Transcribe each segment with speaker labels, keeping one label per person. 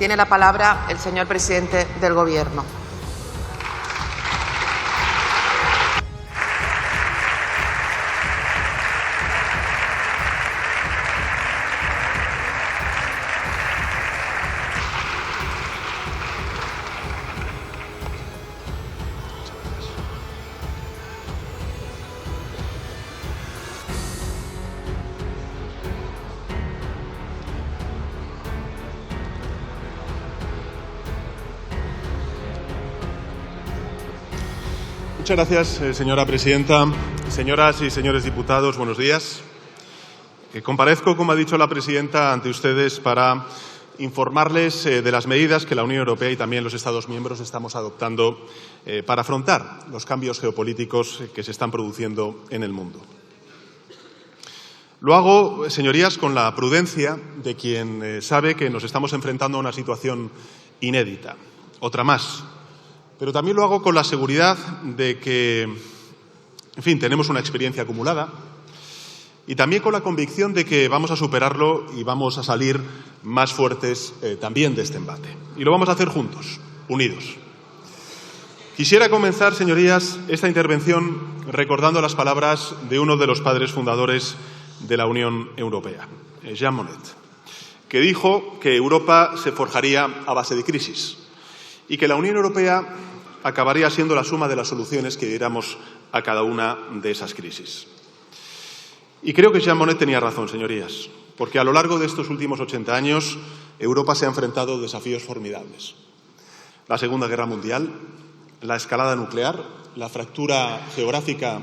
Speaker 1: Tiene la palabra el señor presidente del Gobierno.
Speaker 2: Muchas gracias, señora presidenta. Señoras y señores diputados, buenos días. Comparezco, como ha dicho la presidenta, ante ustedes para informarles de las medidas que la Unión Europea y también los Estados miembros estamos adoptando para afrontar los cambios geopolíticos que se están produciendo en el mundo. Lo hago, señorías, con la prudencia de quien sabe que nos estamos enfrentando a una situación inédita, otra más. Pero también lo hago con la seguridad de que, en fin, tenemos una experiencia acumulada y también con la convicción de que vamos a superarlo y vamos a salir más fuertes también de este embate. Y lo vamos a hacer juntos, unidos. Quisiera comenzar, señorías, esta intervención recordando las palabras de uno de los padres fundadores de la Unión Europea, Jean Monnet, que dijo que Europa se forjaría a base de crisis y que la Unión Europea acabaría siendo la suma de las soluciones que diéramos a cada una de esas crisis. Y creo que Jean Monnet tenía razón, señorías, porque a lo largo de estos últimos 80 años Europa se ha enfrentado a desafíos formidables. La Segunda Guerra Mundial, la escalada nuclear, la fractura geográfica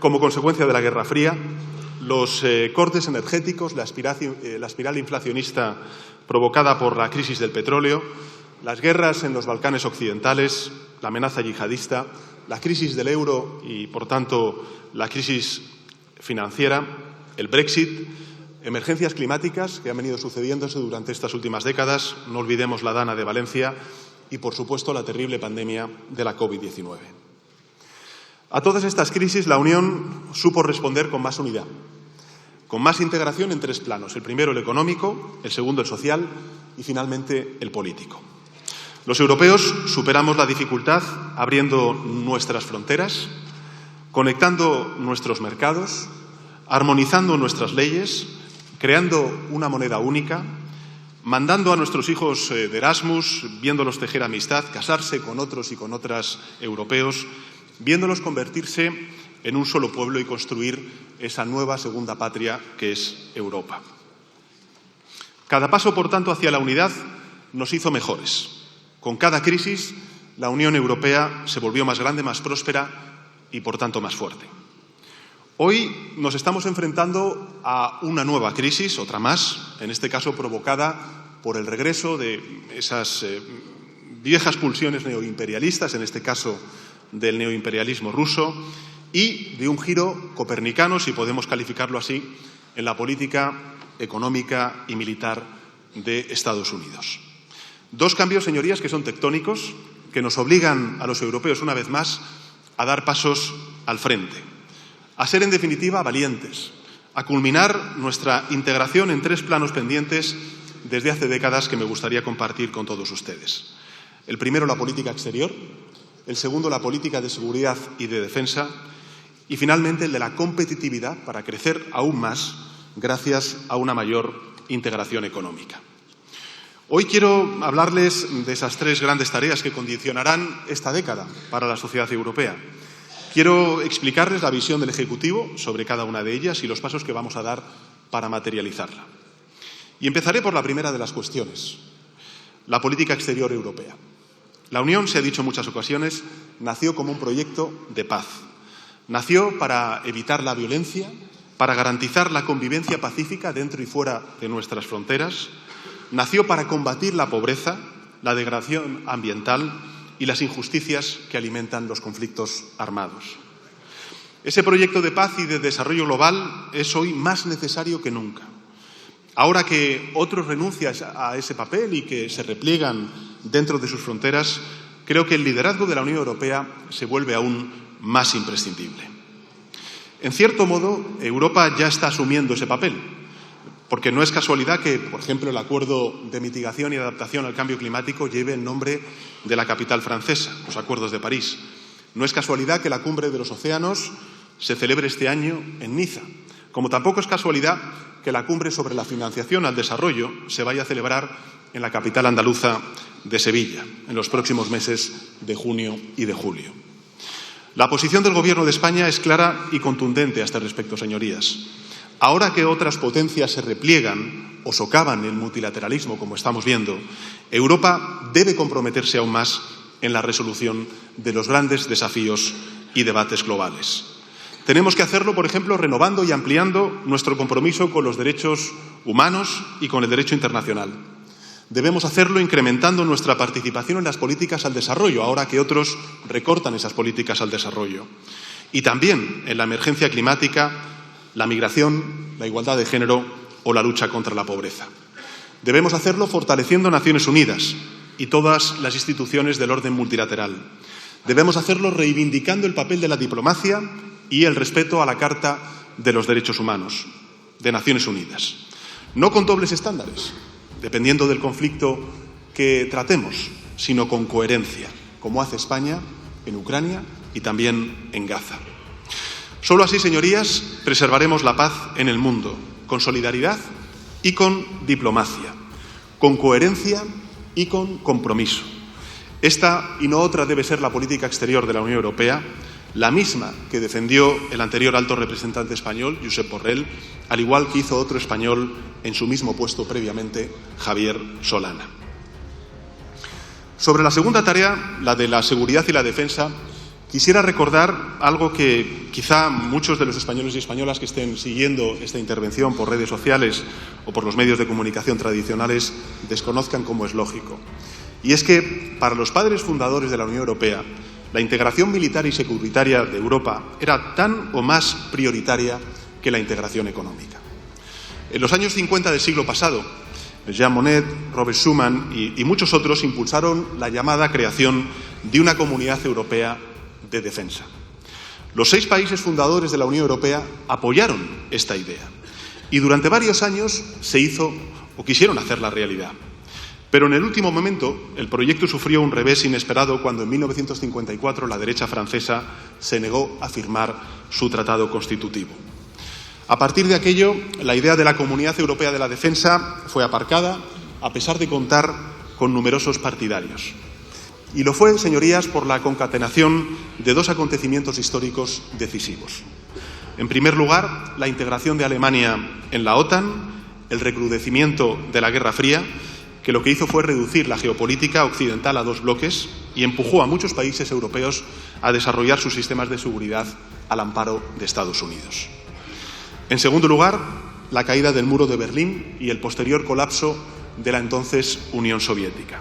Speaker 2: como consecuencia de la Guerra Fría, los cortes energéticos, la espiral inflacionista provocada por la crisis del petróleo, las guerras en los Balcanes occidentales, la amenaza yihadista, la crisis del euro y, por tanto, la crisis financiera, el Brexit, emergencias climáticas que han venido sucediéndose durante estas últimas décadas, no olvidemos la Dana de Valencia y, por supuesto, la terrible pandemia de la COVID-19. A todas estas crisis la Unión supo responder con más unidad, con más integración en tres planos. El primero, el económico, el segundo, el social y, finalmente, el político. Los europeos superamos la dificultad abriendo nuestras fronteras, conectando nuestros mercados, armonizando nuestras leyes, creando una moneda única, mandando a nuestros hijos de Erasmus, viéndolos tejer amistad, casarse con otros y con otras europeos, viéndolos convertirse en un solo pueblo y construir esa nueva segunda patria que es Europa. Cada paso, por tanto, hacia la unidad nos hizo mejores. Con cada crisis, la Unión Europea se volvió más grande, más próspera y, por tanto, más fuerte. Hoy nos estamos enfrentando a una nueva crisis, otra más, en este caso provocada por el regreso de esas viejas pulsiones neoimperialistas, en este caso del neoimperialismo ruso, y de un giro copernicano, si podemos calificarlo así, en la política económica y militar de Estados Unidos. Dos cambios, señorías, que son tectónicos, que nos obligan a los europeos, una vez más, a dar pasos al frente, a ser, en definitiva, valientes, a culminar nuestra integración en tres planos pendientes desde hace décadas que me gustaría compartir con todos ustedes. El primero, la política exterior, el segundo, la política de seguridad y de defensa y, finalmente, el de la competitividad para crecer aún más gracias a una mayor integración económica. Hoy quiero hablarles de esas tres grandes tareas que condicionarán esta década para la sociedad europea. Quiero explicarles la visión del Ejecutivo sobre cada una de ellas y los pasos que vamos a dar para materializarla. Y empezaré por la primera de las cuestiones, la política exterior europea. La Unión, se ha dicho en muchas ocasiones, nació como un proyecto de paz. Nació para evitar la violencia, para garantizar la convivencia pacífica dentro y fuera de nuestras fronteras. Nació para combatir la pobreza, la degradación ambiental y las injusticias que alimentan los conflictos armados. Ese proyecto de paz y de desarrollo global es hoy más necesario que nunca. Ahora que otros renuncian a ese papel y que se repliegan dentro de sus fronteras, creo que el liderazgo de la Unión Europea se vuelve aún más imprescindible. En cierto modo, Europa ya está asumiendo ese papel. porque no es casualidad que, por ejemplo, el Acuerdo de Mitigación y Adaptación al Cambio Climático lleve el nombre de la capital francesa, los Acuerdos de París. No es casualidad que la Cumbre de los Océanos se celebre este año en Niza, como tampoco es casualidad que la Cumbre sobre la Financiación al Desarrollo se vaya a celebrar en la capital andaluza de Sevilla, en los próximos meses de junio y de julio. La posición del Gobierno de España es clara y contundente a este respecto, señorías. Ahora que otras potencias se repliegan o socavan el multilateralismo, como estamos viendo, Europa debe comprometerse aún más en la resolución de los grandes desafíos y debates globales. Tenemos que hacerlo, por ejemplo, renovando y ampliando nuestro compromiso con los derechos humanos y con el derecho internacional. Debemos hacerlo incrementando nuestra participación en las políticas al desarrollo, ahora que otros recortan esas políticas al desarrollo. Y también en la emergencia climática, la migración, la igualdad de género o la lucha contra la pobreza. Debemos hacerlo fortaleciendo Naciones Unidas y todas las instituciones del orden multilateral. Debemos hacerlo reivindicando el papel de la diplomacia y el respeto a la Carta de los Derechos Humanos de Naciones Unidas. No con dobles estándares, dependiendo del conflicto que tratemos, sino con coherencia, como hace España en Ucrania y también en Gaza. Solo así, señorías, preservaremos la paz en el mundo, con solidaridad y con diplomacia, con coherencia y con compromiso. Esta y no otra debe ser la política exterior de la Unión Europea, la misma que defendió el anterior alto representante español, Josep Borrell, al igual que hizo otro español en su mismo puesto previamente, Javier Solana. Sobre la segunda tarea, la de la seguridad y la defensa, quisiera recordar algo que quizá muchos de los españoles y españolas que estén siguiendo esta intervención por redes sociales o por los medios de comunicación tradicionales desconozcan como es lógico. Y es que, para los padres fundadores de la Unión Europea, la integración militar y securitaria de Europa era tan o más prioritaria que la integración económica. En los años 50 del siglo pasado, Jean Monnet, Robert Schuman y muchos otros impulsaron la llamada creación de una comunidad europea de defensa. Los 6 países fundadores de la Unión Europea apoyaron esta idea y durante varios años se hizo o quisieron hacerla realidad. Pero en el último momento el proyecto sufrió un revés inesperado cuando en 1954 la derecha francesa se negó a firmar su tratado constitutivo. A partir de aquello, la idea de la Comunidad Europea de la Defensa fue aparcada, a pesar de contar con numerosos partidarios. Y lo fue, señorías, por la concatenación de 2 acontecimientos históricos decisivos. En primer lugar, la integración de Alemania en la OTAN, el recrudecimiento de la Guerra Fría, que lo que hizo fue reducir la geopolítica occidental a 2 bloques y empujó a muchos países europeos a desarrollar sus sistemas de seguridad al amparo de Estados Unidos. En segundo lugar, la caída del muro de Berlín y el posterior colapso de la entonces Unión Soviética.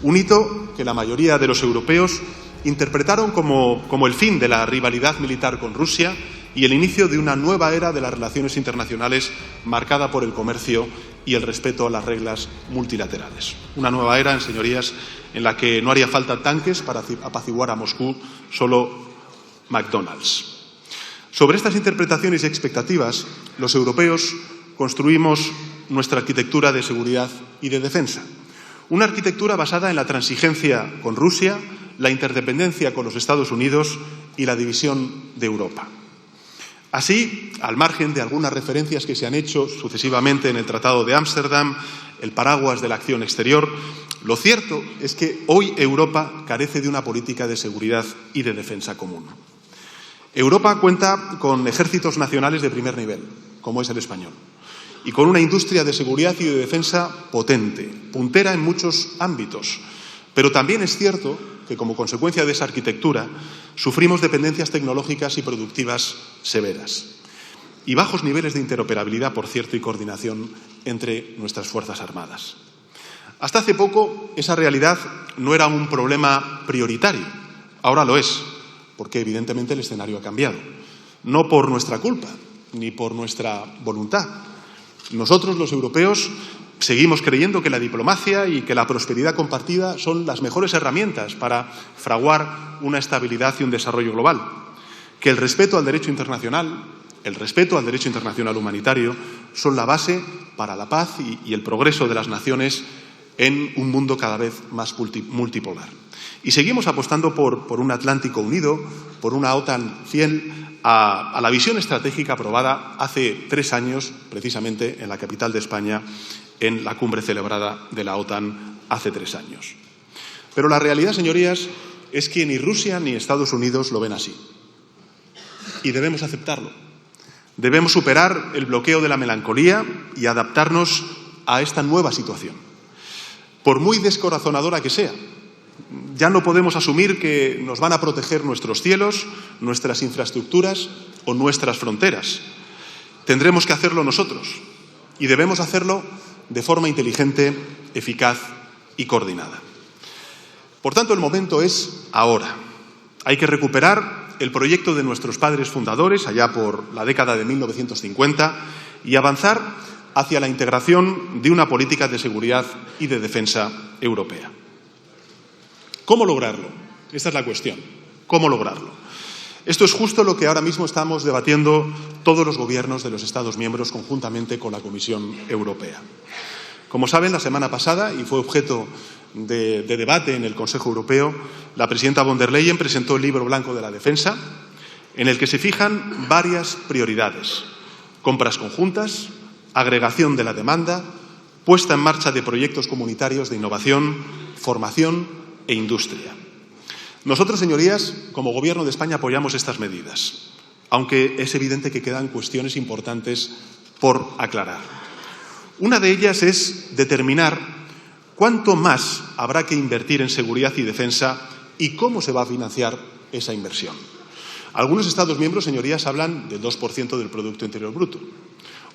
Speaker 2: Un hito que la mayoría de los europeos interpretaron como el fin de la rivalidad militar con Rusia y el inicio de una nueva era de las relaciones internacionales marcada por el comercio y el respeto a las reglas multilaterales. Una nueva era, señorías, en la que no haría falta tanques para apaciguar a Moscú, solo McDonald's. Sobre estas interpretaciones y expectativas, los europeos construimos nuestra arquitectura de seguridad y de defensa. Una arquitectura basada en la transigencia con Rusia, la interdependencia con los Estados Unidos y la división de Europa. Así, al margen de algunas referencias que se han hecho sucesivamente en el Tratado de Ámsterdam, el paraguas de la acción exterior, lo cierto es que hoy Europa carece de una política de seguridad y de defensa común. Europa cuenta con ejércitos nacionales de primer nivel, como es el español, y con una industria de seguridad y de defensa potente, puntera en muchos ámbitos. Pero también es cierto que, como consecuencia de esa arquitectura, sufrimos dependencias tecnológicas y productivas severas y bajos niveles de interoperabilidad, por cierto, y coordinación entre nuestras Fuerzas Armadas. Hasta hace poco, esa realidad no era un problema prioritario. Ahora lo es, porque evidentemente el escenario ha cambiado. No por nuestra culpa, ni por nuestra voluntad. Nosotros, los europeos, seguimos creyendo que la diplomacia y que la prosperidad compartida son las mejores herramientas para fraguar una estabilidad y un desarrollo global. Que el respeto al derecho internacional humanitario, son la base para la paz y el progreso de las naciones en un mundo cada vez más multipolar. Y seguimos apostando por un Atlántico unido, por una OTAN fiel a la visión estratégica aprobada hace 3 años, precisamente en la capital de España, en la cumbre celebrada de la OTAN hace 3 años. Pero la realidad, señorías, es que ni Rusia ni Estados Unidos lo ven así. Y debemos aceptarlo. Debemos superar el bloqueo de la melancolía y adaptarnos a esta nueva situación. Por muy descorazonadora que sea, ya no podemos asumir que nos van a proteger nuestros cielos, nuestras infraestructuras o nuestras fronteras. Tendremos que hacerlo nosotros y debemos hacerlo de forma inteligente, eficaz y coordinada. Por tanto, el momento es ahora. Hay que recuperar el proyecto de nuestros padres fundadores, allá por la década de 1950, y avanzar hacia la integración de una política de seguridad y de defensa europea. ¿Cómo lograrlo? Esta es la cuestión. ¿Cómo lograrlo? Esto es justo lo que ahora mismo estamos debatiendo todos los gobiernos de los Estados miembros conjuntamente con la Comisión Europea. Como saben, la semana pasada, y fue objeto de debate en el Consejo Europeo, la presidenta von der Leyen presentó el Libro Blanco de la Defensa, en el que se fijan varias prioridades: compras conjuntas, agregación de la demanda, puesta en marcha de proyectos comunitarios de innovación, formación e industria. Nosotros, señorías, como Gobierno de España apoyamos estas medidas, aunque es evidente que quedan cuestiones importantes por aclarar. Una de ellas es determinar cuánto más habrá que invertir en seguridad y defensa y cómo se va a financiar esa inversión. Algunos Estados miembros, señorías, hablan del 2% del Producto Interior Bruto.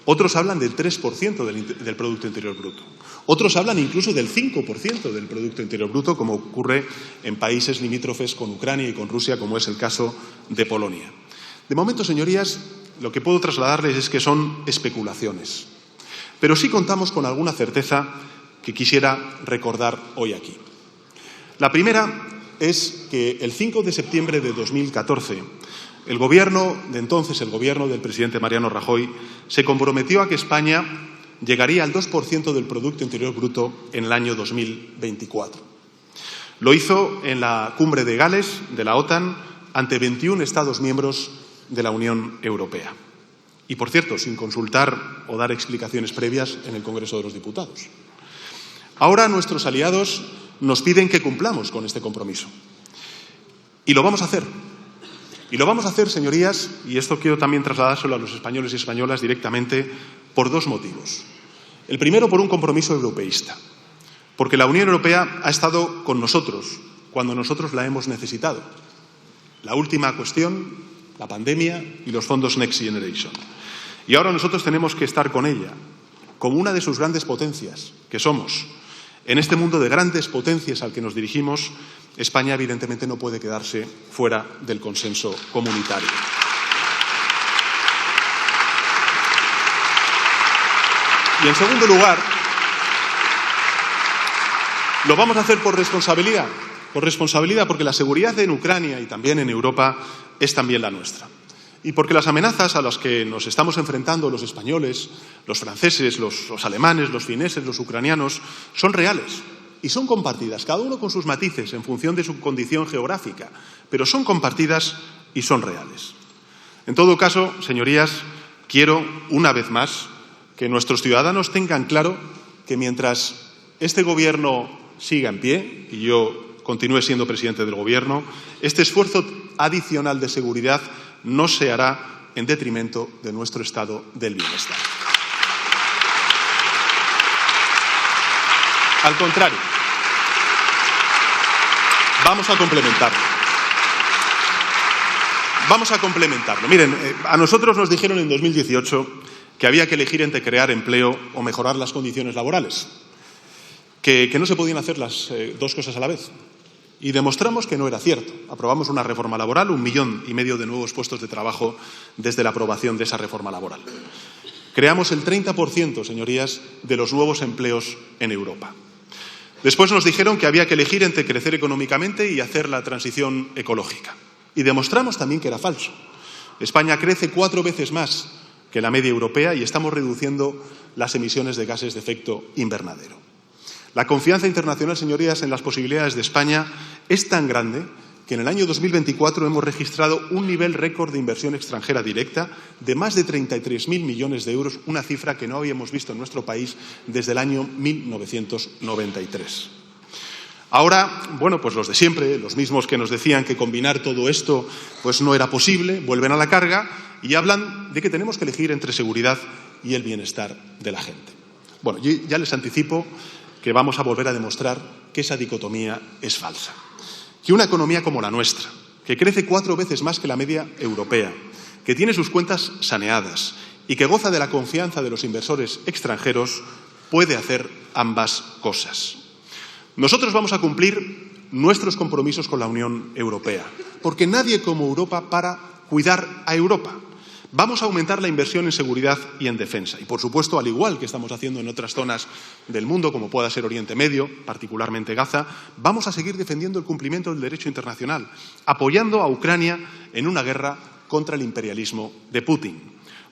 Speaker 2: Otros hablan del 3% del Producto Interior Bruto. Otros hablan incluso del 5% del Producto Interior Bruto, como ocurre en países limítrofes con Ucrania y con Rusia, como es el caso de Polonia. De momento, señorías, lo que puedo trasladarles es que son especulaciones. Pero sí contamos con alguna certeza que quisiera recordar hoy aquí. La primera es que el 5 de septiembre de 2014, el gobierno de entonces, el gobierno del presidente Mariano Rajoy, se comprometió a que España llegaría al 2% del Producto Interior Bruto en el año 2024. Lo hizo en la cumbre de Gales de la OTAN ante 21 Estados miembros de la Unión Europea. Y, por cierto, sin consultar o dar explicaciones previas en el Congreso de los Diputados. Ahora nuestros aliados nos piden que cumplamos con este compromiso. Y lo vamos a hacer. Y lo vamos a hacer, señorías, y esto quiero también trasladárselo a los españoles y españolas directamente, por 2 motivos. El primero, por un compromiso europeísta. Porque la Unión Europea ha estado con nosotros cuando nosotros la hemos necesitado. La última cuestión, la pandemia y los fondos Next Generation. Y ahora nosotros tenemos que estar con ella, como una de sus grandes potencias, que somos. En este mundo de grandes potencias al que nos dirigimos, España evidentemente no puede quedarse fuera del consenso comunitario. Y en segundo lugar, lo vamos a hacer por responsabilidad. Por responsabilidad, porque la seguridad en Ucrania y también en Europa es también la nuestra. Y porque las amenazas a las que nos estamos enfrentando los españoles, los franceses, los alemanes, los fineses, los ucranianos, son reales y son compartidas, cada uno con sus matices en función de su condición geográfica, pero son compartidas y son reales. En todo caso, señorías, quiero, una vez más, que nuestros ciudadanos tengan claro que mientras este Gobierno siga en pie, y yo continúe siendo presidente del Gobierno, este esfuerzo adicional de seguridad no se hará en detrimento de nuestro estado del bienestar. Al contrario, vamos a complementarlo. Vamos a complementarlo. Miren, a nosotros nos dijeron en 2018 que había que elegir entre crear empleo o mejorar las condiciones laborales, que no se podían hacer las 2 cosas a la vez. Y demostramos que no era cierto. Aprobamos una reforma laboral, 1,5 millones de nuevos puestos de trabajo desde la aprobación de esa reforma laboral. Creamos el 30%, señorías, de los nuevos empleos en Europa. Después nos dijeron que había que elegir entre crecer económicamente y hacer la transición ecológica. Y demostramos también que era falso. España crece 4 veces más que la media europea y estamos reduciendo las emisiones de gases de efecto invernadero. La confianza internacional, señorías, en las posibilidades de España es tan grande que en el año 2024 hemos registrado un nivel récord de inversión extranjera directa de más de 33.000 millones de euros, una cifra que no habíamos visto en nuestro país desde el año 1993. Ahora, bueno, pues los de siempre, los mismos que nos decían que combinar todo esto pues no era posible, vuelven a la carga y hablan de que tenemos que elegir entre seguridad y el bienestar de la gente. Bueno, yo ya les anticipo que vamos a volver a demostrar que esa dicotomía es falsa. Que una economía como la nuestra, que crece 4 veces más que la media europea, que tiene sus cuentas saneadas y que goza de la confianza de los inversores extranjeros, puede hacer ambas cosas. Nosotros vamos a cumplir nuestros compromisos con la Unión Europea, porque nadie como Europa para cuidar a Europa. Vamos a aumentar la inversión en seguridad y en defensa. Y, por supuesto, al igual que estamos haciendo en otras zonas del mundo, como pueda ser Oriente Medio, particularmente Gaza, vamos a seguir defendiendo el cumplimiento del derecho internacional, apoyando a Ucrania en una guerra contra el imperialismo de Putin.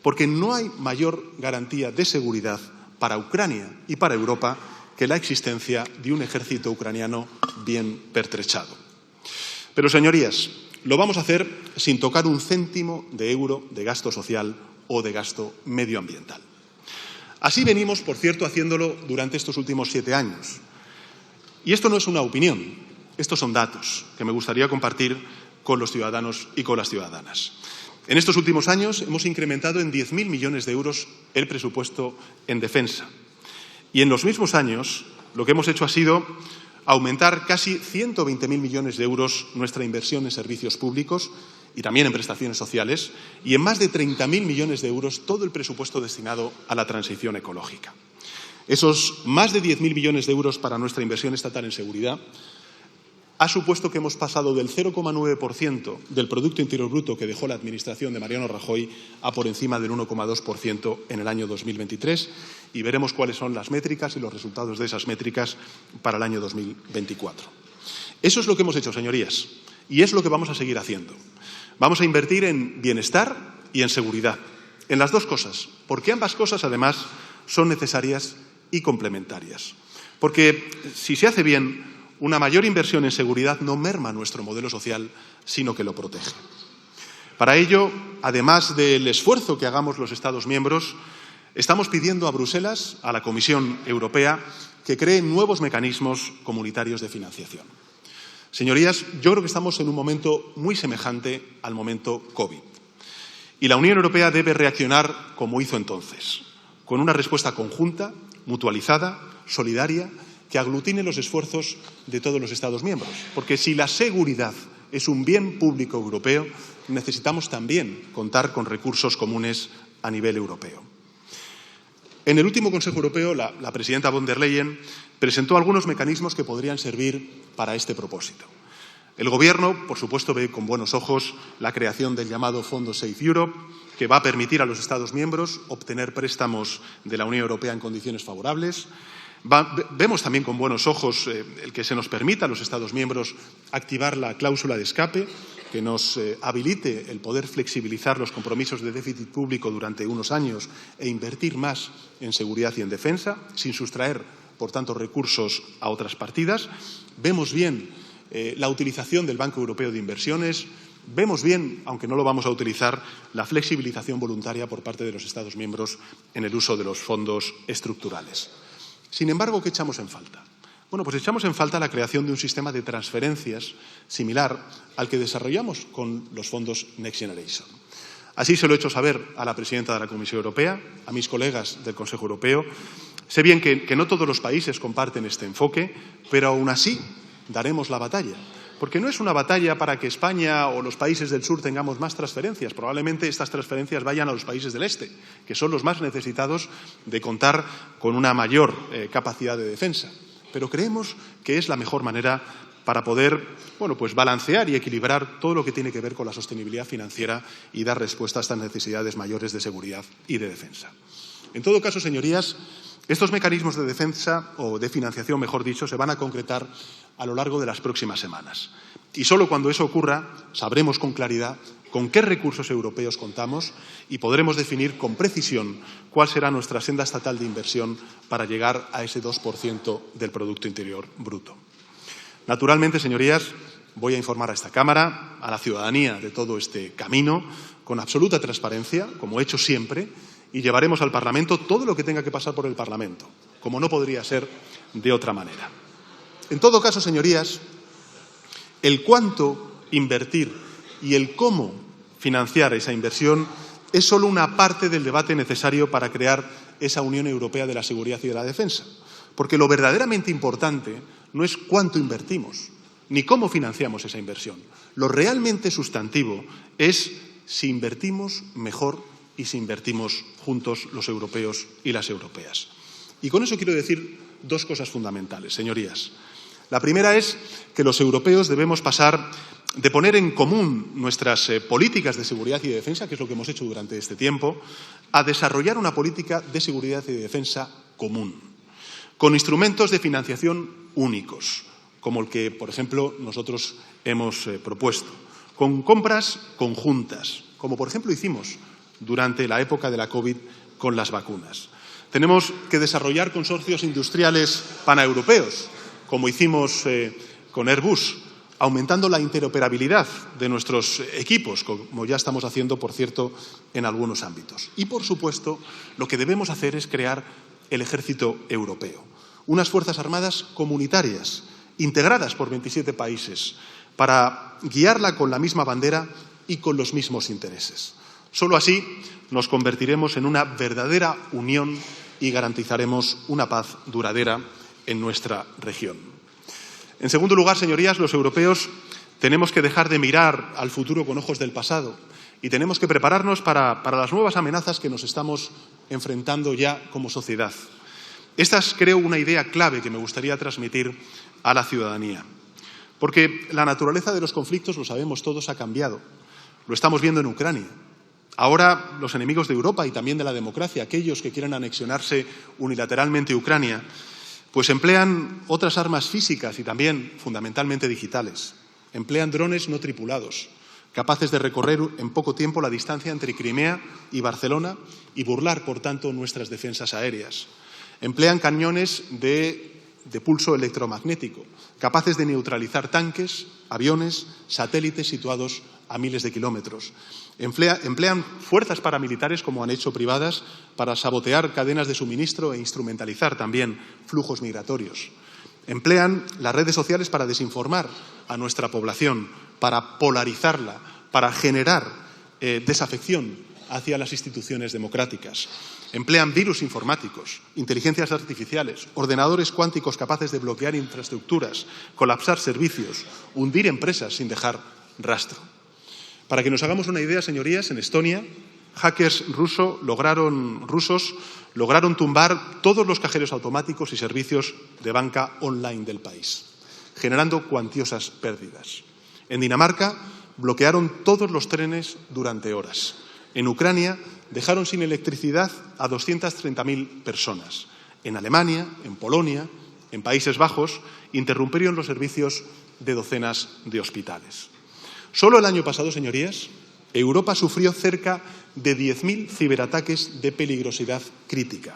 Speaker 2: Porque no hay mayor garantía de seguridad para Ucrania y para Europa que la existencia de un ejército ucraniano bien pertrechado. Pero, señorías, lo vamos a hacer sin tocar un céntimo de euro de gasto social o de gasto medioambiental. Así venimos, por cierto, haciéndolo durante estos últimos 7 años. Y esto no es una opinión, estos son datos que me gustaría compartir con los ciudadanos y con las ciudadanas. En estos últimos años hemos incrementado en 10.000 millones de euros el presupuesto en defensa. Y en los mismos años lo que hemos hecho ha sido aumentar casi 120.000 millones de euros nuestra inversión en servicios públicos y también en prestaciones sociales y en más de 30.000 millones de euros todo el presupuesto destinado a la transición ecológica. Esos más de 10.000 millones de euros para nuestra inversión estatal en seguridad ha supuesto que hemos pasado del 0,9% del Producto Interior Bruto que dejó la administración de Mariano Rajoy a por encima del 1,2% en el año 2023 y veremos cuáles son las métricas y los resultados de esas métricas para el año 2024. Eso es lo que hemos hecho, señorías, y es lo que vamos a seguir haciendo. Vamos a invertir en bienestar y en seguridad, en las dos cosas, porque ambas cosas, además, son necesarias y complementarias. Porque si se hace bien, una mayor inversión en seguridad no merma nuestro modelo social, sino que lo protege. Para ello, además del esfuerzo que hagamos los Estados miembros, estamos pidiendo a Bruselas, a la Comisión Europea, que cree nuevos mecanismos comunitarios de financiación. Señorías, yo creo que estamos en un momento muy semejante al momento COVID. Y la Unión Europea debe reaccionar como hizo entonces, con una respuesta conjunta, mutualizada, solidaria, que aglutine los esfuerzos de todos los Estados miembros. Porque si la seguridad es un bien público europeo, necesitamos también contar con recursos comunes a nivel europeo. En el último Consejo Europeo, la presidenta von der Leyen presentó algunos mecanismos que podrían servir para este propósito. El Gobierno, por supuesto, ve con buenos ojos la creación del llamado Fondo Safe Europe, que va a permitir a los Estados miembros obtener préstamos de la Unión Europea en condiciones favorables. Vemos también con buenos ojos el que se nos permita a los Estados miembros activar la cláusula de escape, que nos habilite el poder flexibilizar los compromisos de déficit público durante unos años e invertir más en seguridad y en defensa, sin sustraer, por tanto, recursos a otras partidas. Vemos bien la utilización del Banco Europeo de Inversiones. Vemos bien, aunque no lo vamos a utilizar, la flexibilización voluntaria por parte de los Estados miembros en el uso de los fondos estructurales. Sin embargo, ¿qué echamos en falta? Bueno, pues echamos en falta la creación de un sistema de transferencias similar al que desarrollamos con los fondos Next Generation. Así se lo he hecho saber a la presidenta de la Comisión Europea, a mis colegas del Consejo Europeo. Sé bien que no todos los países comparten este enfoque, pero aún así daremos la batalla. Porque no es una batalla para que España o los países del sur tengamos más transferencias. Probablemente estas transferencias vayan a los países del este, que son los más necesitados de contar con una mayor capacidad de defensa. Pero creemos que es la mejor manera para poder, pues balancear y equilibrar todo lo que tiene que ver con la sostenibilidad financiera y dar respuesta a estas necesidades mayores de seguridad y de defensa. En todo caso, señorías, Estos mecanismos de defensa o de financiación, mejor dicho, se van a concretar a lo largo de las próximas semanas. Y solo cuando eso ocurra sabremos con claridad con qué recursos europeos contamos y podremos definir con precisión cuál será nuestra senda estatal de inversión para llegar a ese 2% del Producto Interior Bruto. Naturalmente, señorías, voy a informar a esta Cámara, a la ciudadanía de todo este camino, con absoluta transparencia, como he hecho siempre, y llevaremos al Parlamento todo lo que tenga que pasar por el Parlamento, como no podría ser de otra manera. En todo caso, señorías, el cuánto invertir y el cómo financiar esa inversión es solo una parte del debate necesario para crear esa Unión Europea de la Seguridad y de la Defensa. Porque lo verdaderamente importante no es cuánto invertimos, ni cómo financiamos esa inversión. Lo realmente sustantivo es si invertimos mejor y si invertimos juntos los europeos y las europeas. Y con eso quiero decir dos cosas fundamentales, señorías. La primera es que los europeos debemos pasar de poner en común nuestras políticas de seguridad y de defensa, que es lo que hemos hecho durante este tiempo, a desarrollar una política de seguridad y de defensa común, con instrumentos de financiación únicos, como el que, por ejemplo, nosotros hemos propuesto, con compras conjuntas, como por ejemplo hicimos durante la época de la COVID con las vacunas. Tenemos que desarrollar consorcios industriales paneuropeos, como hicimos con Airbus, aumentando la interoperabilidad de nuestros equipos, como ya estamos haciendo, por cierto, en algunos ámbitos. Y, por supuesto, lo que debemos hacer es crear el ejército europeo, unas fuerzas armadas comunitarias, integradas por 27 países, para guiarla con la misma bandera y con los mismos intereses. Solo así nos convertiremos en una verdadera unión y garantizaremos una paz duradera en nuestra región. En segundo lugar, señorías, los europeos tenemos que dejar de mirar al futuro con ojos del pasado y tenemos que prepararnos para las nuevas amenazas que nos estamos enfrentando ya como sociedad. Esta es, creo, una idea clave que me gustaría transmitir a la ciudadanía. Porque la naturaleza de los conflictos, lo sabemos todos, ha cambiado. Lo estamos viendo en Ucrania. Ahora los enemigos de Europa y también de la democracia, aquellos que quieren anexionarse unilateralmente Ucrania, pues emplean otras armas físicas y también fundamentalmente digitales. Emplean drones no tripulados, capaces de recorrer en poco tiempo la distancia entre Crimea y Barcelona y burlar, por tanto, nuestras defensas aéreas. Emplean cañones de pulso electromagnético, capaces de neutralizar tanques, aviones, satélites situados a miles de kilómetros. Emplean fuerzas paramilitares, como han hecho privadas, para sabotear cadenas de suministro e instrumentalizar también flujos migratorios. Emplean las redes sociales para desinformar a nuestra población, para polarizarla, para generar desafección hacia las instituciones democráticas. Emplean virus informáticos, inteligencias artificiales, ordenadores cuánticos capaces de bloquear infraestructuras, colapsar servicios, hundir empresas sin dejar rastro. Para que nos hagamos una idea, señorías, en Estonia, hackers rusos lograron tumbar todos los cajeros automáticos y servicios de banca online del país, generando cuantiosas pérdidas. En Dinamarca, bloquearon todos los trenes durante horas. En Ucrania, dejaron sin electricidad a 230.000 personas. En Alemania, en Polonia, en Países Bajos, interrumpieron los servicios de docenas de hospitales. Solo el año pasado, señorías, Europa sufrió cerca de 10.000 ciberataques de peligrosidad crítica,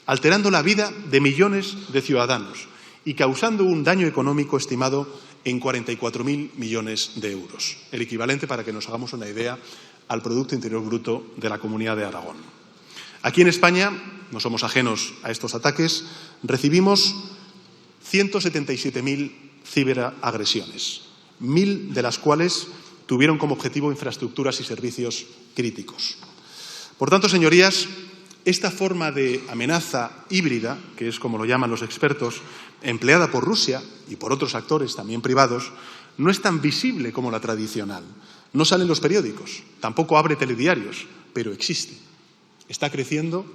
Speaker 2: alterando la vida de millones de ciudadanos y causando un daño económico estimado en 44.000 millones de euros, el equivalente, para que nos hagamos una idea, al Producto Interior Bruto de la Comunidad de Aragón. Aquí en España, no somos ajenos a estos ataques, recibimos 177.000 ciberagresiones, 1.000 de las cuales tuvieron como objetivo infraestructuras y servicios críticos. Por tanto, señorías, esta forma de amenaza híbrida, que es como lo llaman los expertos, empleada por Rusia y por otros actores también privados, no es tan visible como la tradicional. No sale en los periódicos, tampoco abre telediarios, pero existe. Está creciendo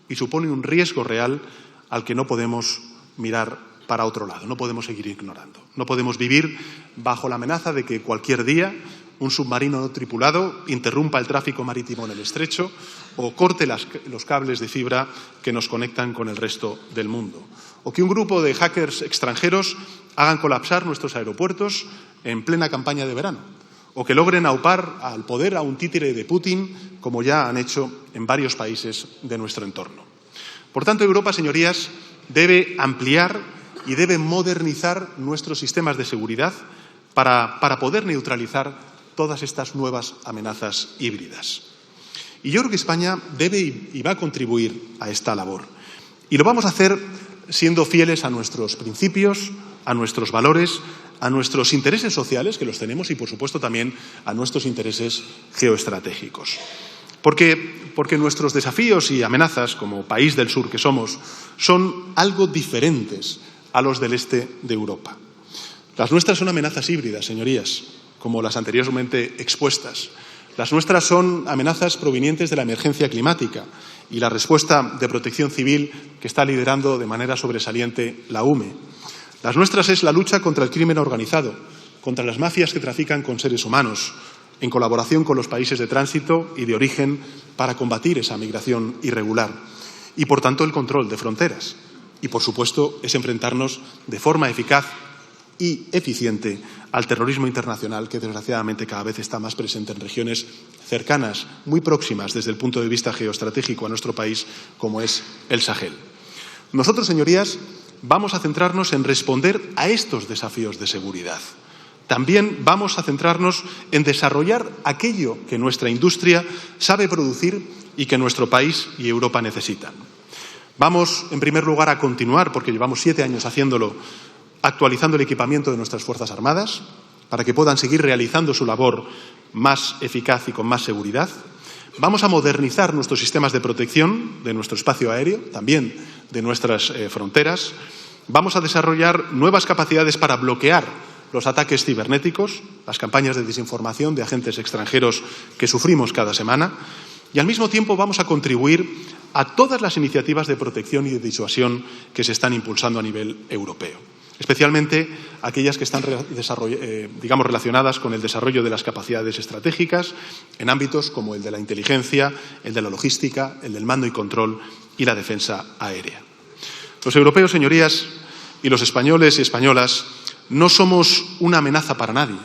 Speaker 2: y supone un riesgo real al que no podemos mirar para otro lado, no podemos seguir ignorando. No podemos vivir bajo la amenaza de que cualquier día un submarino no tripulado interrumpa el tráfico marítimo en el estrecho o corte los cables de fibra que nos conectan con el resto del mundo. O que un grupo de hackers extranjeros hagan colapsar nuestros aeropuertos en plena campaña de verano. O que logren aupar al poder a un títere de Putin, como ya han hecho en varios países de nuestro entorno. Por tanto, Europa, señorías, debe ampliar y debe modernizar nuestros sistemas de seguridad para poder neutralizar todas estas nuevas amenazas híbridas. Y yo creo que España debe y va a contribuir a esta labor. Y lo vamos a hacer siendo fieles a nuestros principios, a nuestros valores, a nuestros intereses sociales, que los tenemos, y, por supuesto, también a nuestros intereses geoestratégicos. Porque nuestros desafíos y amenazas, como país del sur que somos, son algo diferentes a los del este de Europa. Las nuestras son amenazas híbridas, señorías, como las anteriormente expuestas. Las nuestras son amenazas provenientes de la emergencia climática y la respuesta de protección civil que está liderando de manera sobresaliente la UME. Las nuestras es la lucha contra el crimen organizado, contra las mafias que trafican con seres humanos, en colaboración con los países de tránsito y de origen para combatir esa migración irregular. Y, por tanto, el control de fronteras. Y, por supuesto, es enfrentarnos de forma eficaz y eficiente al terrorismo internacional que, desgraciadamente, cada vez está más presente en regiones cercanas, muy próximas desde el punto de vista geoestratégico a nuestro país, como es el Sahel. Nosotros, señorías, vamos a centrarnos en responder a estos desafíos de seguridad. También vamos a centrarnos en desarrollar aquello que nuestra industria sabe producir y que nuestro país y Europa necesitan. Vamos, en primer lugar, a continuar, porque llevamos 7 años haciéndolo, actualizando el equipamiento de nuestras Fuerzas Armadas para que puedan seguir realizando su labor más eficaz y con más seguridad. Vamos a modernizar nuestros sistemas de protección de nuestro espacio aéreo, también de nuestras fronteras. Vamos a desarrollar nuevas capacidades para bloquear los ataques cibernéticos, las campañas de desinformación de agentes extranjeros que sufrimos cada semana. Y, al mismo tiempo, vamos a contribuir a todas las iniciativas de protección y de disuasión que se están impulsando a nivel europeo, especialmente aquellas que están relacionadas con el desarrollo de las capacidades estratégicas en ámbitos como el de la inteligencia, el de la logística, el del mando y control y la defensa aérea. Los europeos, señorías, y los españoles y españolas no somos una amenaza para nadie.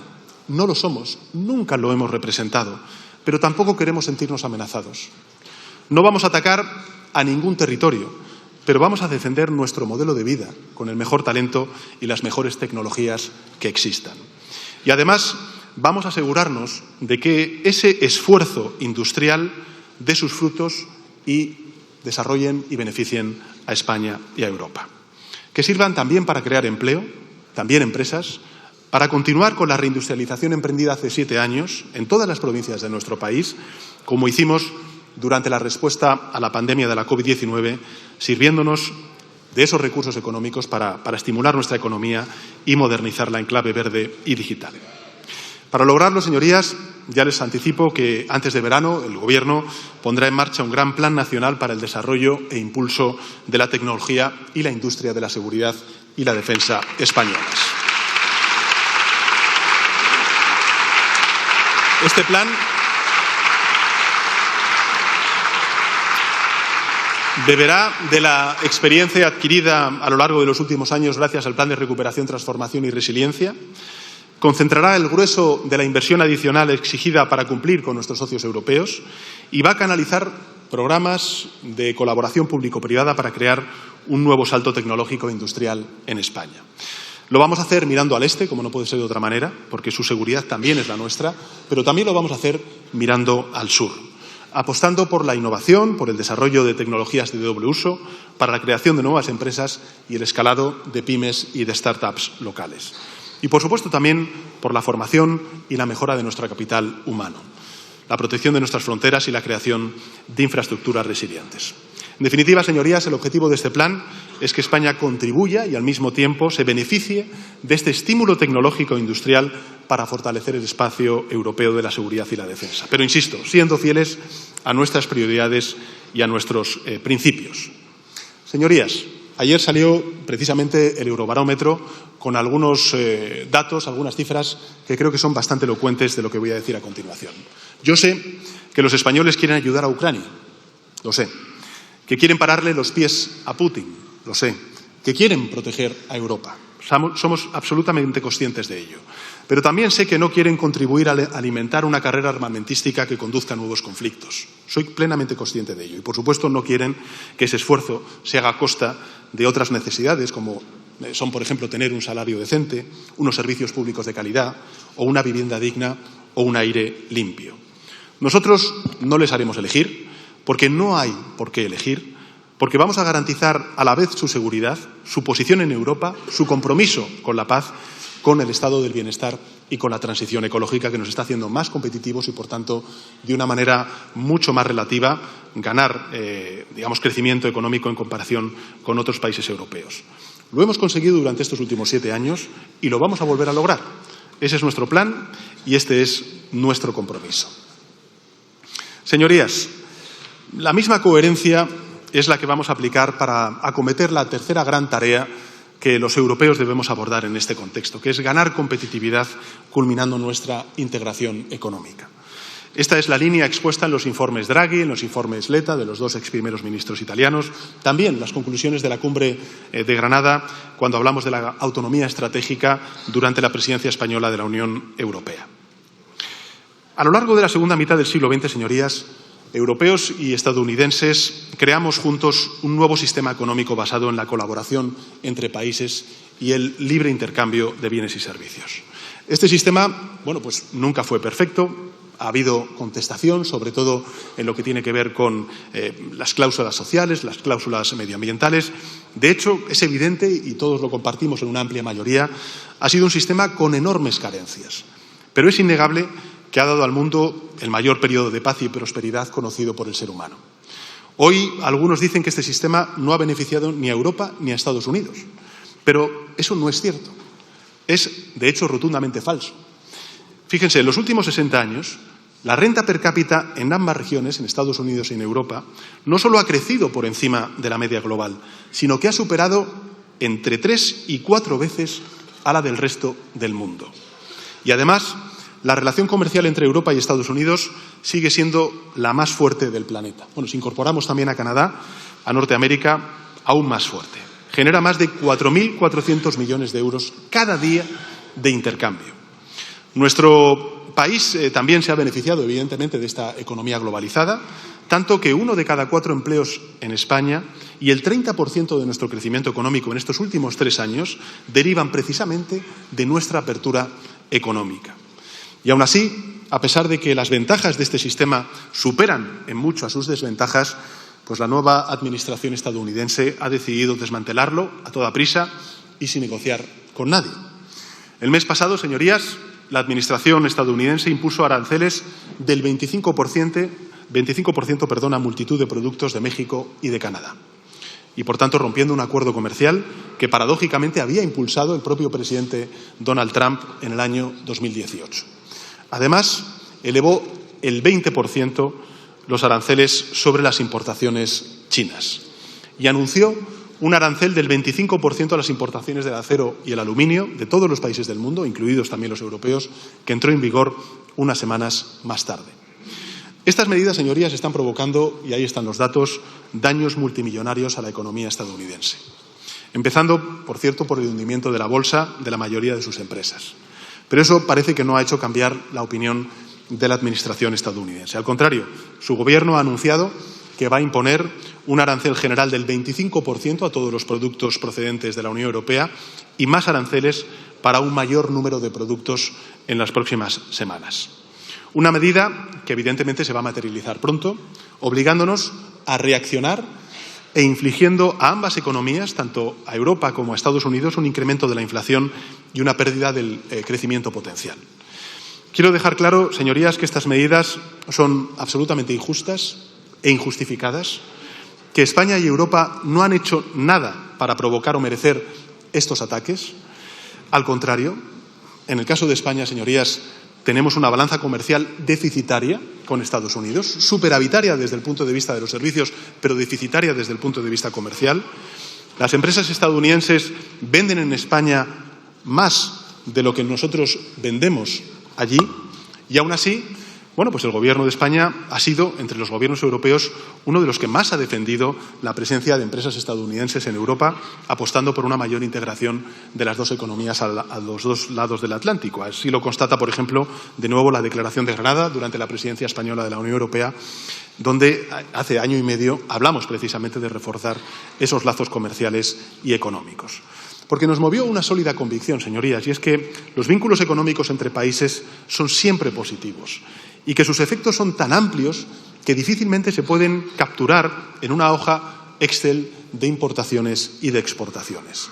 Speaker 2: No lo somos, nunca lo hemos representado, pero tampoco queremos sentirnos amenazados. No vamos a atacar a ningún territorio, pero vamos a defender nuestro modelo de vida con el mejor talento y las mejores tecnologías que existan. Y, además, vamos a asegurarnos de que ese esfuerzo industrial dé sus frutos y desarrollen y beneficien a España y a Europa. Que sirvan también para crear empleo, también empresas, para continuar con la reindustrialización emprendida hace 7 años en todas las provincias de nuestro país, como hicimos durante la respuesta a la pandemia de la COVID-19, sirviéndonos de esos recursos económicos para estimular nuestra economía y modernizarla en clave verde y digital. Para lograrlo, señorías, ya les anticipo que antes de verano el Gobierno pondrá en marcha un gran plan nacional para el desarrollo e impulso de la tecnología y la industria de la seguridad y la defensa españolas. Este plan beberá de la experiencia adquirida a lo largo de los últimos años gracias al Plan de Recuperación, Transformación y Resiliencia. Concentrará el grueso de la inversión adicional exigida para cumplir con nuestros socios europeos y va a canalizar programas de colaboración público-privada para crear un nuevo salto tecnológico e industrial en España. Lo vamos a hacer mirando al este, como no puede ser de otra manera, porque su seguridad también es la nuestra, pero también lo vamos a hacer mirando al sur, apostando por la innovación, por el desarrollo de tecnologías de doble uso, para la creación de nuevas empresas y el escalado de pymes y de startups locales. Y, por supuesto, también por la formación y la mejora de nuestro capital humano, la protección de nuestras fronteras y la creación de infraestructuras resilientes. En definitiva, señorías, el objetivo de este plan es que España contribuya y, al mismo tiempo, se beneficie de este estímulo tecnológico e industrial para fortalecer el espacio europeo de la seguridad y la defensa. Pero, insisto, siendo fieles a nuestras prioridades y a nuestros principios. Señorías, Ayer salió precisamente el Eurobarómetro con algunos datos, algunas cifras que creo que son bastante elocuentes de lo que voy a decir a continuación. Yo sé que los españoles quieren ayudar a Ucrania, lo sé. Que quieren pararle los pies a Putin, lo sé. Que quieren proteger a Europa. Somos absolutamente conscientes de ello. Pero también sé que no quieren contribuir a alimentar una carrera armamentística que conduzca a nuevos conflictos. Soy plenamente consciente de ello. Y, por supuesto, no quieren que ese esfuerzo se haga a costa de otras necesidades, como son, por ejemplo, tener un salario decente, unos servicios públicos de calidad, o una vivienda digna, o un aire limpio. Nosotros no les haremos elegir, porque no hay por qué elegir, porque vamos a garantizar a la vez su seguridad, su posición en Europa, su compromiso con la paz, con el estado del bienestar y con la transición ecológica que nos está haciendo más competitivos y, por tanto, de una manera mucho más relativa, ganar, crecimiento económico en comparación con otros países europeos. Lo hemos conseguido durante estos últimos 7 años y lo vamos a volver a lograr. Ese es nuestro plan y este es nuestro compromiso. Señorías, la misma coherencia es la que vamos a aplicar para acometer la tercera gran tarea que los europeos debemos abordar en este contexto, que es ganar competitividad culminando nuestra integración económica. Esta es la línea expuesta en los informes Draghi, en los informes Letta, de los 2 ex primeros ministros italianos, también las conclusiones de la cumbre de Granada, cuando hablamos de la autonomía estratégica durante la presidencia española de la Unión Europea. A lo largo de la segunda mitad del siglo XX, señorías, europeos y estadounidenses creamos juntos un nuevo sistema económico basado en la colaboración entre países y el libre intercambio de bienes y servicios. Este sistema, nunca fue perfecto. Ha habido contestación, sobre todo en lo que tiene que ver con las cláusulas sociales, las cláusulas medioambientales. De hecho, es evidente, y todos lo compartimos en una amplia mayoría, ha sido un sistema con enormes carencias. Pero es innegable que ha dado al mundo el mayor periodo de paz y prosperidad conocido por el ser humano. Hoy algunos dicen que este sistema no ha beneficiado ni a Europa ni a Estados Unidos. Pero eso no es cierto. Es, de hecho, rotundamente falso. Fíjense, en los últimos 60 años, la renta per cápita en ambas regiones, en Estados Unidos y en Europa, no solo ha crecido por encima de la media global, sino que ha superado entre 3 y 4 veces a la del resto del mundo. Y además, la relación comercial entre Europa y Estados Unidos sigue siendo la más fuerte del planeta. Si incorporamos también a Canadá, a Norteamérica, aún más fuerte. Genera más de 4.400 millones de euros cada día de intercambio. Nuestro país también se ha beneficiado, evidentemente, de esta economía globalizada, tanto que 1 de cada 4 empleos en España y el 30% de nuestro crecimiento económico en estos últimos 3 años derivan precisamente de nuestra apertura económica. Y aún así, a pesar de que las ventajas de este sistema superan en mucho a sus desventajas, pues la nueva administración estadounidense ha decidido desmantelarlo a toda prisa y sin negociar con nadie. El mes pasado, señorías, la administración estadounidense impuso aranceles del 25% a multitud de productos de México y de Canadá. Y, por tanto, rompiendo un acuerdo comercial que, paradójicamente, había impulsado el propio presidente Donald Trump en el año 2018. Además, elevó el 20% los aranceles sobre las importaciones chinas y anunció un arancel del 25% a las importaciones del acero y el aluminio de todos los países del mundo, incluidos también los europeos, que entró en vigor unas semanas más tarde. Estas medidas, señorías, están provocando, y ahí están los datos, daños multimillonarios a la economía estadounidense. Empezando, por cierto, por el hundimiento de la bolsa de la mayoría de sus empresas. Pero eso parece que no ha hecho cambiar la opinión de la administración estadounidense. Al contrario, su gobierno ha anunciado que va a imponer un arancel general del 25% a todos los productos procedentes de la Unión Europea y más aranceles para un mayor número de productos en las próximas semanas. Una medida que evidentemente se va a materializar pronto, obligándonos a reaccionar e infligiendo a ambas economías, tanto a Europa como a Estados Unidos, un incremento de la inflación y una pérdida del crecimiento potencial. Quiero dejar claro, señorías, que estas medidas son absolutamente injustas e injustificadas, que España y Europa no han hecho nada para provocar o merecer estos ataques. Al contrario, en el caso de España, señorías, tenemos una balanza comercial deficitaria con Estados Unidos, superavitaria desde el punto de vista de los servicios, pero deficitaria desde el punto de vista comercial. Las empresas estadounidenses venden en España más de lo que nosotros vendemos allí y aún así, bueno, pues el Gobierno de España ha sido, entre los gobiernos europeos, uno de los que más ha defendido la presencia de empresas estadounidenses en Europa, apostando por una mayor integración de las dos economías a los dos lados del Atlántico. Así lo constata, por ejemplo, de nuevo la Declaración de Granada durante la presidencia española de la Unión Europea, donde hace año y medio hablamos precisamente de reforzar esos lazos comerciales y económicos. Porque nos movió una sólida convicción, señorías, y es que los vínculos económicos entre países son siempre positivos y que sus efectos son tan amplios que difícilmente se pueden capturar en una hoja Excel de importaciones y de exportaciones.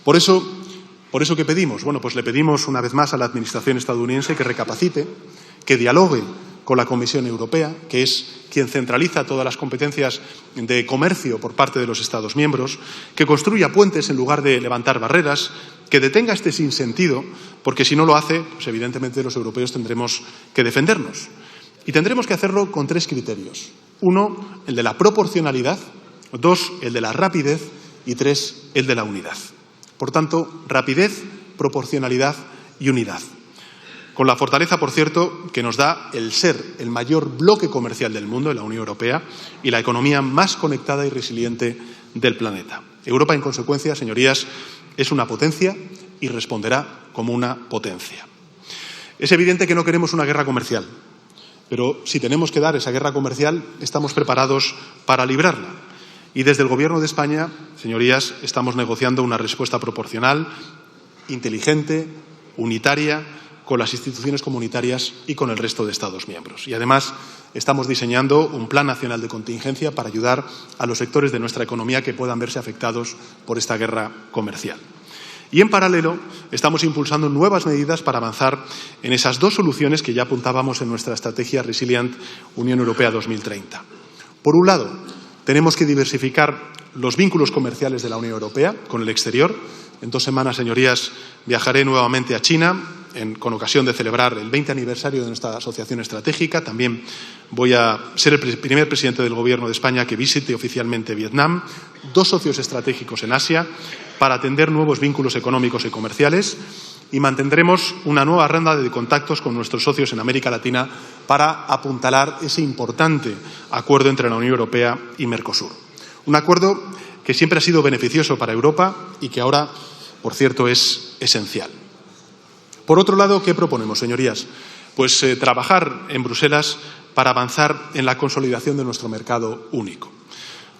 Speaker 2: Por eso, ¿qué pedimos? Bueno, pues le pedimos una vez más a la Administración estadounidense que recapacite, que dialogue con la Comisión Europea, que es quien centraliza todas las competencias de comercio por parte de los Estados miembros, que construya puentes en lugar de levantar barreras, que detenga este sinsentido, porque si no lo hace, pues evidentemente los europeos tendremos que defendernos. Y tendremos que hacerlo con 3 criterios. 1, el de la proporcionalidad. 2, el de la rapidez. Y 3, el de la unidad. Por tanto, rapidez, proporcionalidad y unidad. Con la fortaleza, por cierto, que nos da el ser el mayor bloque comercial del mundo, la Unión Europea, y la economía más conectada y resiliente del planeta. Europa, en consecuencia, señorías, es una potencia y responderá como una potencia. Es evidente que no queremos una guerra comercial, pero si tenemos que dar esa guerra comercial, estamos preparados para librarla. Y desde el Gobierno de España, señorías, estamos negociando una respuesta proporcional, inteligente, unitaria, con las instituciones comunitarias y con el resto de Estados miembros. Y además estamos diseñando un plan nacional de contingencia para ayudar a los sectores de nuestra economía que puedan verse afectados por esta guerra comercial. Y en paralelo estamos impulsando nuevas medidas para avanzar en esas 2 soluciones que ya apuntábamos en nuestra estrategia Resilient Unión Europea 2030. Por un lado, tenemos que diversificar los vínculos comerciales de la Unión Europea con el exterior. En 2 semanas, señorías, viajaré nuevamente a China con ocasión de celebrar el 20 aniversario de nuestra asociación estratégica. También voy a ser el primer presidente del Gobierno de España que visite oficialmente Vietnam. 2 socios estratégicos en Asia para atender nuevos vínculos económicos y comerciales. Y mantendremos una nueva ronda de contactos con nuestros socios en América Latina para apuntalar ese importante acuerdo entre la Unión Europea y Mercosur. Un acuerdo que siempre ha sido beneficioso para Europa y que ahora, por cierto, es esencial. Por otro lado, ¿qué proponemos, señorías? Pues trabajar en Bruselas para avanzar en la consolidación de nuestro mercado único.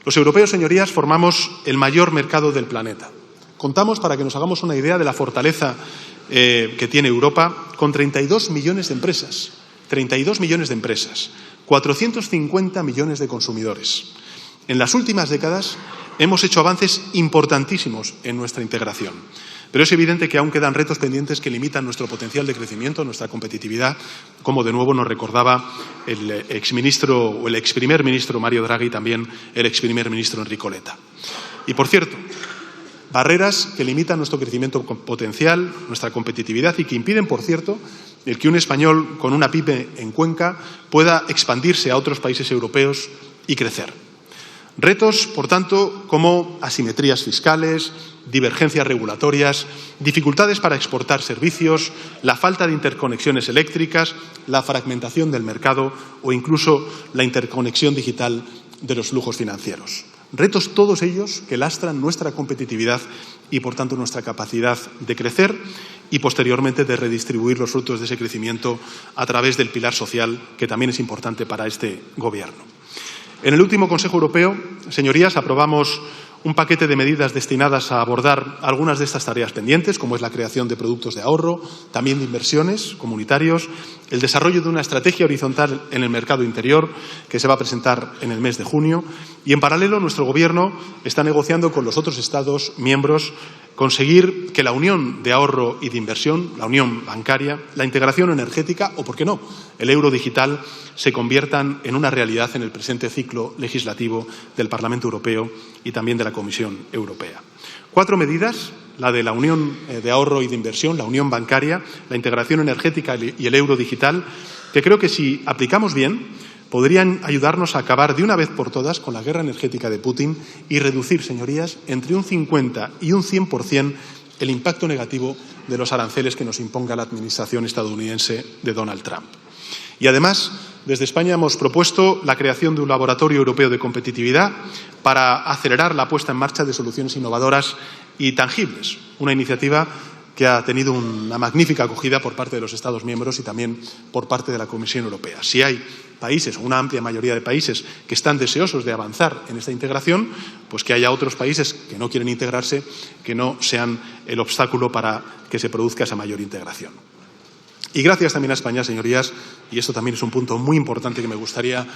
Speaker 2: Los europeos, señorías, formamos el mayor mercado del planeta. Contamos, para que nos hagamos una idea de la fortaleza que tiene Europa, con 32 millones de empresas. 32 millones de empresas. 450 millones de consumidores. En las últimas décadas hemos hecho avances importantísimos en nuestra integración. Pero es evidente que aún quedan retos pendientes que limitan nuestro potencial de crecimiento, nuestra competitividad, como de nuevo nos recordaba el exministro o el exprimer ministro Mario Draghi y también el exprimer ministro Enrico Letta. Y, por cierto, barreras que limitan nuestro crecimiento potencial, nuestra competitividad y que impiden, por cierto, el que un español con una pyme en Cuenca pueda expandirse a otros países europeos y crecer. Retos, por tanto, como asimetrías fiscales, divergencias regulatorias, dificultades para exportar servicios, la falta de interconexiones eléctricas, la fragmentación del mercado o incluso la interconexión digital de los flujos financieros. Retos todos ellos que lastran nuestra competitividad y, por tanto, nuestra capacidad de crecer y, posteriormente, de redistribuir los frutos de ese crecimiento a través del pilar social, que también es importante para este Gobierno. En el último Consejo Europeo, señorías, aprobamos un paquete de medidas destinadas a abordar algunas de estas tareas pendientes, como es la creación de productos de ahorro, también de inversiones comunitarios, el desarrollo de una estrategia horizontal en el mercado interior, que se va a presentar en el mes de junio, y en paralelo nuestro Gobierno está negociando con los otros Estados miembros conseguir que la unión de ahorro y de inversión, la unión bancaria, la integración energética o, por qué no, el euro digital se conviertan en una realidad en el presente ciclo legislativo del Parlamento Europeo y también de la Comisión Europea. 4 medidas, la de la unión de ahorro y de inversión, la unión bancaria, la integración energética y el euro digital, que creo que si aplicamos bien podrían ayudarnos a acabar de una vez por todas con la guerra energética de Putin y reducir, señorías, entre un 50 y un 100% el impacto negativo de los aranceles que nos imponga la administración estadounidense de Donald Trump. Y además, desde España hemos propuesto la creación de un laboratorio europeo de competitividad para acelerar la puesta en marcha de soluciones innovadoras y tangibles, una iniciativa que ha tenido una magnífica acogida por parte de los Estados miembros y también por parte de la Comisión Europea. Si hay países, o una amplia mayoría de países, que están deseosos de avanzar en esta integración, pues que haya otros países que no quieren integrarse, que no sean el obstáculo para que se produzca esa mayor integración. Y gracias también a España, señorías, y esto también es un punto muy importante que me gustaría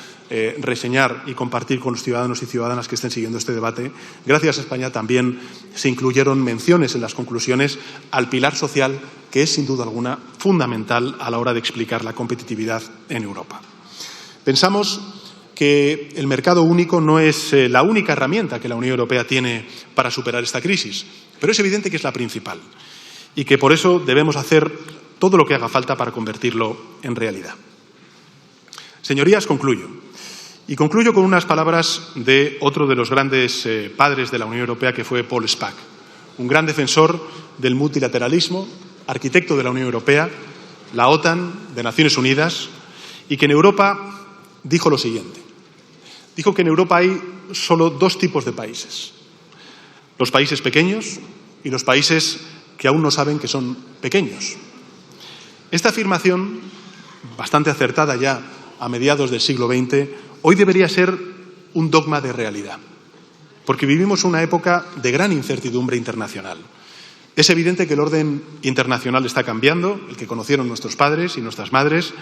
Speaker 2: reseñar y compartir con los ciudadanos y ciudadanas que estén siguiendo este debate, gracias a España también se incluyeron menciones en las conclusiones al pilar social, que es sin duda alguna fundamental a la hora de explicar la competitividad en Europa. Pensamos que el mercado único no es la única herramienta que la Unión Europea tiene para superar esta crisis, pero es evidente que es la principal y que por eso debemos hacer todo lo que haga falta para convertirlo en realidad. Señorías, concluyo. Y concluyo con unas palabras de otro de los grandes padres de la Unión Europea, que fue Paul Spaak, un gran defensor del multilateralismo, arquitecto de la Unión Europea, la OTAN, de Naciones Unidas, y que en Europa dijo lo siguiente. Dijo que en Europa hay solo dos tipos de países: los países pequeños y los países que aún no saben que son pequeños. Esta afirmación, bastante acertada ya a mediados del siglo XX, hoy debería ser un dogma de realidad, porque vivimos una época de gran incertidumbre internacional. Es evidente que el orden internacional está cambiando, el que conocieron nuestros padres y nuestras madres.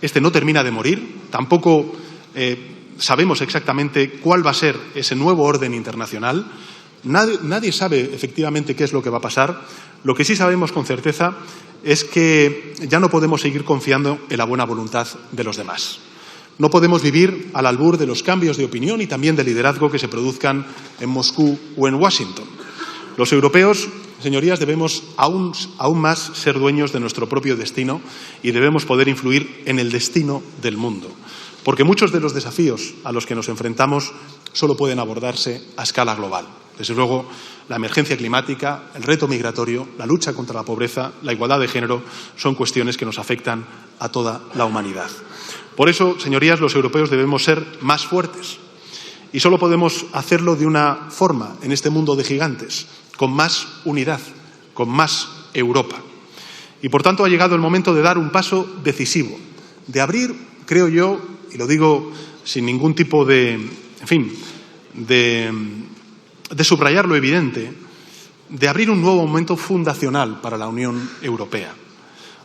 Speaker 2: Este no termina de morir, tampoco sabemos exactamente cuál va a ser ese nuevo orden internacional. Nadie sabe efectivamente qué es lo que va a pasar. Lo que sí sabemos con certeza es que ya no podemos seguir confiando en la buena voluntad de los demás. No podemos vivir al albur de los cambios de opinión y también de liderazgo que se produzcan en Moscú o en Washington. Los europeos, señorías, debemos aún más ser dueños de nuestro propio destino y debemos poder influir en el destino del mundo, porque muchos de los desafíos a los que nos enfrentamos solo pueden abordarse a escala global. Desde luego, la emergencia climática, el reto migratorio, la lucha contra la pobreza, la igualdad de género son cuestiones que nos afectan a toda la humanidad. Por eso, señorías, los europeos debemos ser más fuertes y solo podemos hacerlo de una forma en este mundo de gigantes, con más unidad, con más Europa. Y, por tanto, ha llegado el momento de dar un paso decisivo, de abrir, creo yo, y lo digo sin ningún tipo de subrayar lo evidente, de abrir un nuevo momento fundacional para la Unión Europea.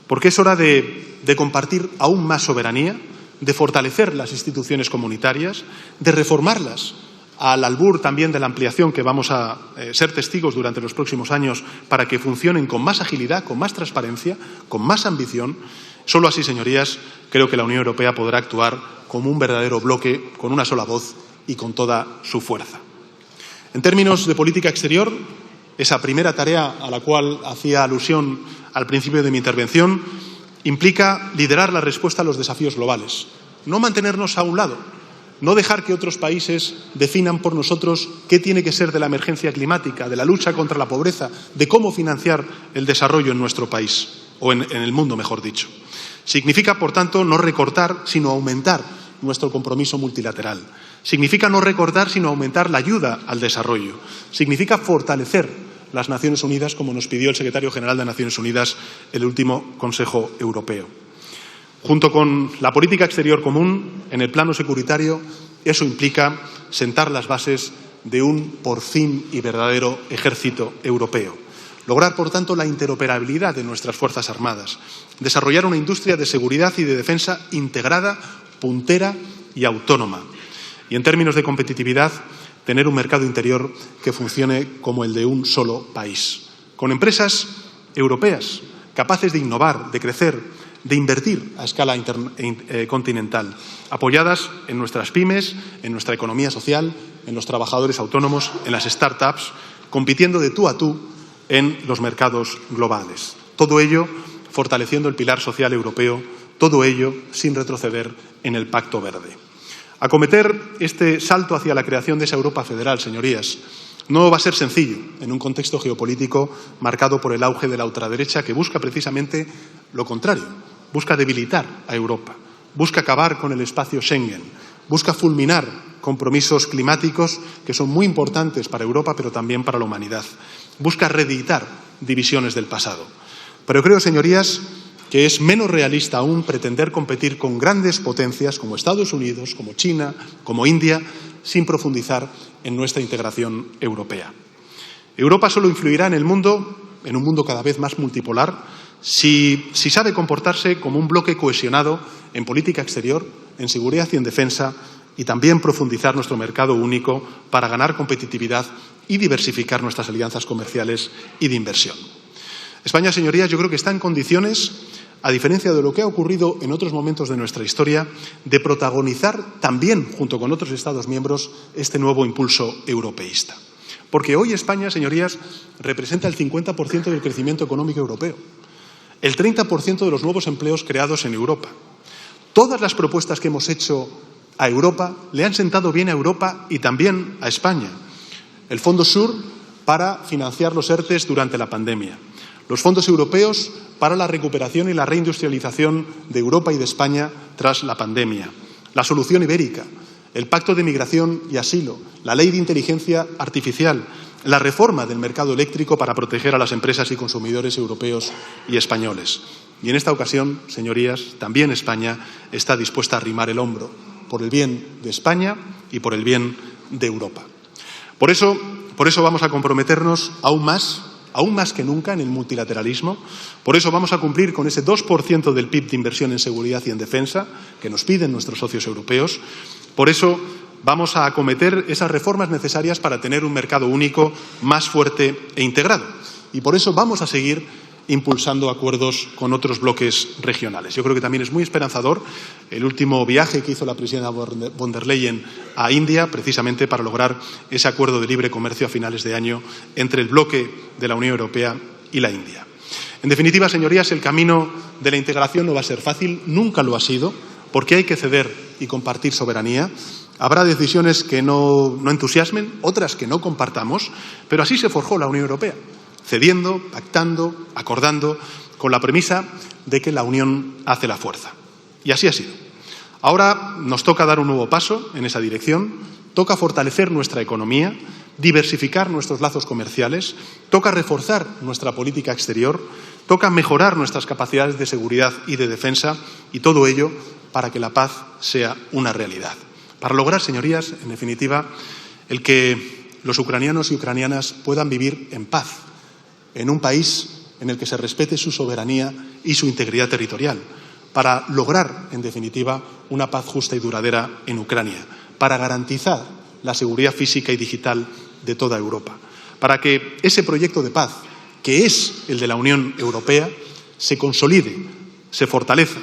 Speaker 2: Porque es hora de compartir aún más soberanía, de fortalecer las instituciones comunitarias, de reformarlas al albur también de la ampliación que vamos a ser testigos durante los próximos años para que funcionen con más agilidad, con más transparencia, con más ambición. Solo así, señorías, creo que la Unión Europea podrá actuar como un verdadero bloque, con una sola voz y con toda su fuerza. En términos de política exterior, esa primera tarea a la cual hacía alusión al principio de mi intervención implica liderar la respuesta a los desafíos globales, no mantenernos a un lado, no dejar que otros países definan por nosotros qué tiene que ser de la emergencia climática, de la lucha contra la pobreza, de cómo financiar el desarrollo en nuestro país, o en el mundo, mejor dicho. Significa, por tanto, no recortar, sino aumentar nuestro compromiso multilateral. Significa no recortar, sino aumentar la ayuda al desarrollo. Significa fortalecer las Naciones Unidas, como nos pidió el secretario general de Naciones Unidas en el último Consejo Europeo. Junto con la política exterior común, en el plano securitario, eso implica sentar las bases de un, por fin y verdadero, ejército europeo. Lograr, por tanto, la interoperabilidad de nuestras Fuerzas Armadas. Desarrollar una industria de seguridad y de defensa integrada, puntera y autónoma. Y, en términos de competitividad, tener un mercado interior que funcione como el de un solo país. Con empresas europeas capaces de innovar, de crecer, de invertir a escala continental, apoyadas en nuestras pymes, en nuestra economía social, en los trabajadores autónomos, en las startups, compitiendo de tú a tú en los mercados globales. Todo ello fortaleciendo el pilar social europeo, todo ello sin retroceder en el Pacto Verde. Acometer este salto hacia la creación de esa Europa federal, señorías, no va a ser sencillo en un contexto geopolítico marcado por el auge de la ultraderecha que busca precisamente lo contrario, busca debilitar a Europa, busca acabar con el espacio Schengen, busca fulminar compromisos climáticos que son muy importantes para Europa, pero también para la humanidad, busca reeditar divisiones del pasado. Pero creo, señorías, que es menos realista aún pretender competir con grandes potencias como Estados Unidos, como China, como India, sin profundizar en nuestra integración europea. Europa solo influirá en el mundo, en un mundo cada vez más multipolar, si sabe comportarse como un bloque cohesionado en política exterior, en seguridad y en defensa, y también profundizar nuestro mercado único para ganar competitividad y diversificar nuestras alianzas comerciales y de inversión. España, señorías, yo creo que está en condiciones, a diferencia de lo que ha ocurrido en otros momentos de nuestra historia, de protagonizar también, junto con otros Estados miembros, este nuevo impulso europeísta. Porque hoy España, señorías, representa el 50% del crecimiento económico europeo, el 30% de los nuevos empleos creados en Europa. Todas las propuestas que hemos hecho a Europa le han sentado bien a Europa y también a España. El Fondo Sur para financiar los ERTE durante la pandemia. Los fondos europeos para la recuperación y la reindustrialización de Europa y de España tras la pandemia. La solución ibérica, el Pacto de Migración y Asilo, la Ley de Inteligencia Artificial, la reforma del mercado eléctrico para proteger a las empresas y consumidores europeos y españoles. Y en esta ocasión, señorías, también España está dispuesta a arrimar el hombro por el bien de España y por el bien de Europa. Por eso vamos a comprometernos aún más que nunca en el multilateralismo. Por eso vamos a cumplir con ese 2% del PIB de inversión en seguridad y en defensa que nos piden nuestros socios europeos. Por eso vamos a acometer esas reformas necesarias para tener un mercado único más fuerte e integrado. Y por eso vamos a seguir impulsando acuerdos con otros bloques regionales. Yo creo que también es muy esperanzador el último viaje que hizo la presidenta von der Leyen a India, precisamente para lograr ese acuerdo de libre comercio a finales de año entre el bloque de la Unión Europea y la India. En definitiva, señorías, el camino de la integración no va a ser fácil, nunca lo ha sido, porque hay que ceder y compartir soberanía. Habrá decisiones que no entusiasmen, otras que no compartamos, pero así se forjó la Unión Europea, cediendo, pactando, acordando, con la premisa de que la unión hace la fuerza. Y así ha sido. Ahora nos toca dar un nuevo paso en esa dirección, toca fortalecer nuestra economía, diversificar nuestros lazos comerciales, toca reforzar nuestra política exterior, toca mejorar nuestras capacidades de seguridad y de defensa, y todo ello para que la paz sea una realidad. Para lograr, señorías, en definitiva, el que los ucranianos y ucranianas puedan vivir en paz, en un país en el que se respete su soberanía y su integridad territorial, para lograr, en definitiva, una paz justa y duradera en Ucrania, para garantizar la seguridad física y digital de toda Europa, para que ese proyecto de paz, que es el de la Unión Europea, se consolide, se fortalezca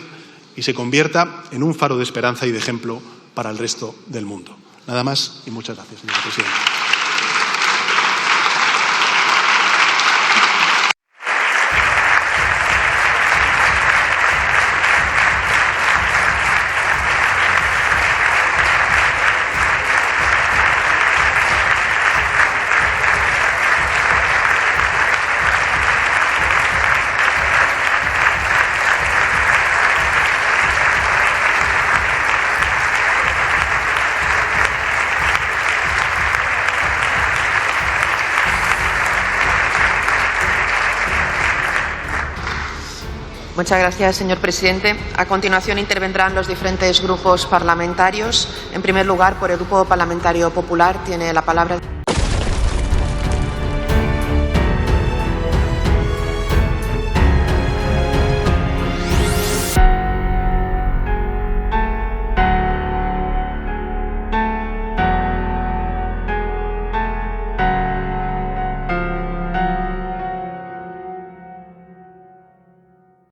Speaker 2: y se convierta en un faro de esperanza y de ejemplo para el resto del mundo. Nada más y muchas gracias, señora presidenta.
Speaker 1: Muchas gracias, señor presidente. A continuación intervendrán los diferentes grupos parlamentarios. En primer lugar, por el Grupo Parlamentario Popular, tiene la palabra.